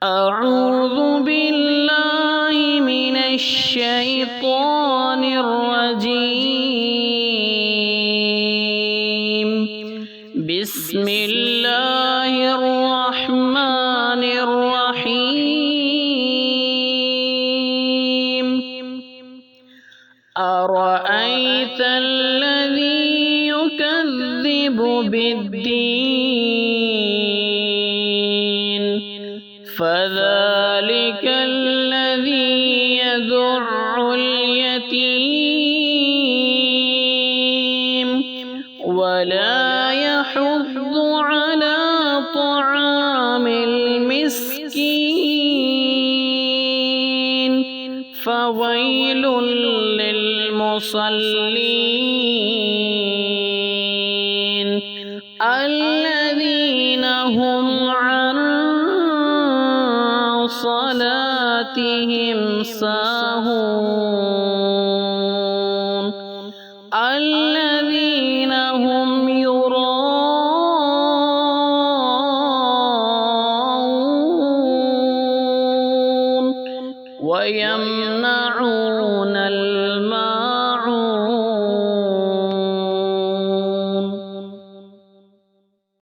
أعوذ بالله من الشيطان الرجيم. بسم الله الرحمن الرحيم. أرأيت الذي يكذب بالدين فذلك الذي يدع اليتيم ولا يحض على طعام المسكين فويل للمصلين الذين هم عن صلاتهم ساهون الذين هم يراءون ويمنعون